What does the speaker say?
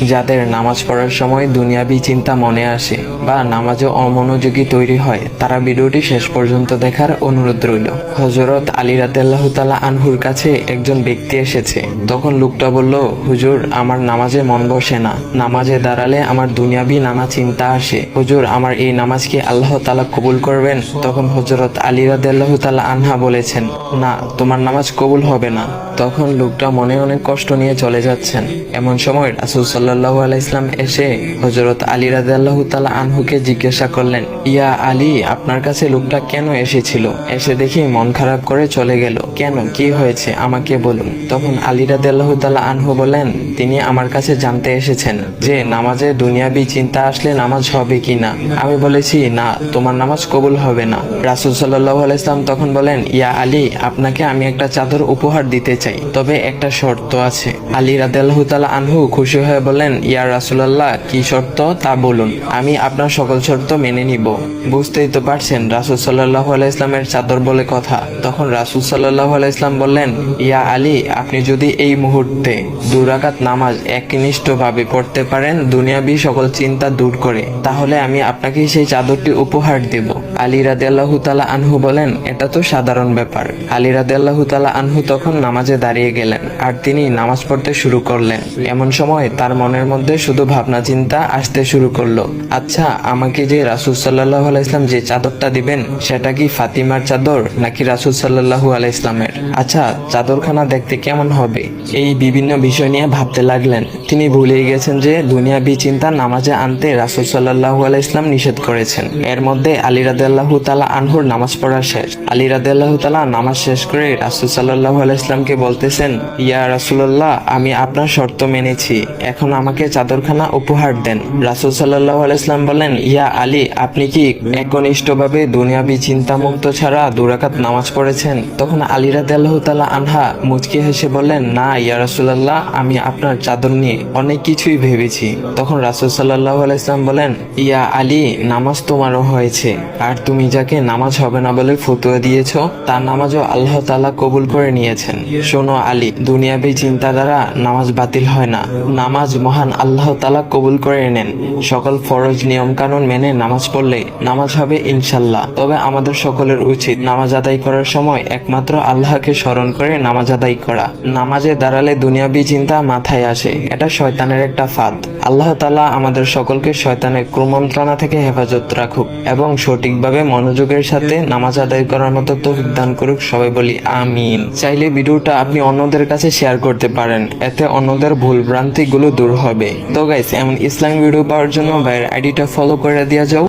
যাদের নামাজ পড়ার সময় দুনিয়াবি চিন্তা মনে আসে বা নামাজে অমনোযোগী তৈরি হয়, তারা ভিডিওটি শেষ পর্যন্ত দেখার অনুরোধ রইল। হযরত আলী রাদিয়াল্লাহু তাআলা আনহুর কাছে একজন ব্যক্তি এসেছে। তখন লোকটা বলল, হুজুর, আমার নামাজে মন বসে না। নামাজে দাঁড়ালে আমার দুনিয়াবি নানা চিন্তা আসে। হুজুর, আমার এই নামাজ কি আল্লাহ তাআলা কবুল করবেন? তখন হযরত আলী রাদিয়াল্লাহু তাআলা আনহা বলেছেন, না, তোমার নামাজ কবুল হবে না। তখন লোকটা মনে অনেক কষ্ট নিয়ে চলে যাচ্ছেন। এমন সময় রাসূল সাল্লাল্লাহু আলাইহি ওয়াসাল্লাম এসে হযরত আলী রাদিয়াল্লাহু তাআলা আনহুকে জিজ্ঞাসা করলেন, ইয়া আলী, আপনার কাছে লোকটা কেন এসেছিল? এসে দেখি মন খারাপ করে চলে গেল। কেন, কি হয়েছে আমাকে বলুন। তখন আলী রাদিয়াল্লাহু তাআলা আনহু বলেন, তিনি আমার কাছে জানতে এসেছেন যে নামাজে দুনিয়াবি চিন্তা আসলে নামাজ হবে কিনা। আমি বলেছি, না, তোমার নামাজ কবুল হবে না। রাসূল সাল্লাল্লাহু আলাইহি ওয়াসাল্লাম তখন বলেন, ইয়া আলী, আপনাকে আমি একটা চাদর উপহার দিতে চাই, তবে একটা শর্ত আছে। আলী রাদিয়াল্লাহু তাআলা আনহু খুশি হয়ে বলেন, ইয়া রাসূলুল্লাহ, কি শর্ত তা বলুন, আমি আপনার সকল শর্ত মেনে নিব। বুঝতেই তো পারছেন রাসূল সাল্লাল্লাহু আলাইহি ওয়াসাল্লামের চাদর বলে কথা। তখন রাসূল সাল্লাল্লাহু আলাইহি ওয়াসাল্লাম বললেন, ইয়া আলী, আপনি যদি এই মুহূর্তে 2 রাকাত নামাজ একনিষ্ঠভাবে পড়তে পারেন দুনিয়াবি সকল চিন্তা দূর করে, তাহলে আমি আপনাকে সেই চাদরটি উপহার দেব। আলী রাদিয়াল্লাহু তাআলা আনহু বলেন, এটা তো সাধারণ ব্যাপার। আলী রাদিয়াল্লাহু তাআলা আনহু তখন নামাজে দাঁড়িয়ে গেলেন আর তিনি নামাজ পড়তে শুরু করলেন। এমন সময় তার মনের মধ্যে শুধু ভাবনা চিন্তা আসতে শুরু করলো, আচ্ছা, আমাকে যে রাসূল সাল্লাল্লাহু আলাইহি ওয়াসাল্লাম যে চাদরটা দিবেন, সেটা কি ফাতিমার চাদর নাকি রাসূল সাল্লাল্লাহু আলাইহি ওয়াসাল্লামের? আচ্ছা, চাদরখানা দেখতে কেমন হবে? এই বিভিন্ন বিষয় নিয়ে ভাবতে লাগলেন। তিনি ভুলেই গেছেন যে দুনিয়াবি চিন্তা নামাজে আনতে রাসূল সাল্লাল্লাহু আলাইহি ওয়াসাল্লাম নিষেধ করেছেন। এর মধ্যে আলী রাদিয়াল্লাহু তাআলা আনহুর নামাজ পড়া শেষ। আলী রাদিয়াল্লাহু তাআলা নামাজ শেষ করে রাসূল সাল্লাল্লাহু আলাইহি ওয়াসাল্লামকে বলতেছেন, ইয়া রাসূলুল্লাহ, আমি আপনার শর্ত মেনেছি, এখন আমাকে চাদরখানা উপহার দেন। রাসূল সাল্লাল্লাহু আলাইহি ওয়াসাল্লাম বলেন, ইয়া আলী, আপনি কি একনিষ্ঠভাবে দুনিয়াবি চিন্তা মুক্ত ছাড়া 2 রাকাত নামাজ পড়েছেন? তখন আলী রাদিয়াল্লাহু তাআলা আনহা মুচকি হেসে বললেন, না ইয়া রাসূলুল্লাহ, আমি আপনার চাদর নিয়ে অনেক কিছুই ভেবেছি। তখন রাসূল সাল্লাল্লাহু আলাইহি ওয়াসাল্লাম বলেন, ইয়া আলী, নামাজ তোমারও হয়েছে, আর তুমি যাকে নামাজ হবে না বলে ফতোয়া দিয়েছ, তার নামাজও আল্লাহ তাআলা কবুল করে নিয়েছেন। শোনো আলী, দুনিয়াবি চিন্তা দ্বারা নামাজ বাতিল হয় না, নামাজ মহান আল্লাহ তাআলা কবুল করে নেন। সকল ফরজ নিয়ম কানুন মেনে নামাজ পড়লে নামাজ হবে ইনশাল্লাহ। তবে আমাদের সকলের উচিত নামাজ আদায় করার সময় একমাত্র আল্লাহকে স্মরণ করে নামাজ আদায় করা। নামাজে দাঁড়ালে দুনিয়াবি চিন্তা মাথায় আসে, এটা শয়তানের একটা ফাঁদ। আল্লাহ তাআলা আমাদের সকলকে শয়তানের কুমন্ত্রণা থেকে হেফাজত রাখুক এবং সঠিকভাবে মনোযোগের সাথে নামাজ আদায় করার মতো তৌফিক দান করুক। সবাই বলি আমিন। চাইলে ভিডিওটা আপনি অন্যদের কাছে শেয়ার করতে পারেন, এতে অন্যদের ভুল ভ্রান্তি গুলো দূর হবে। তো গাইস, এমন ইসলামিক ভিডিও পাওয়ার জন্য ভাইয়ের আইডিটা ফলো করে দেওয়া যাও।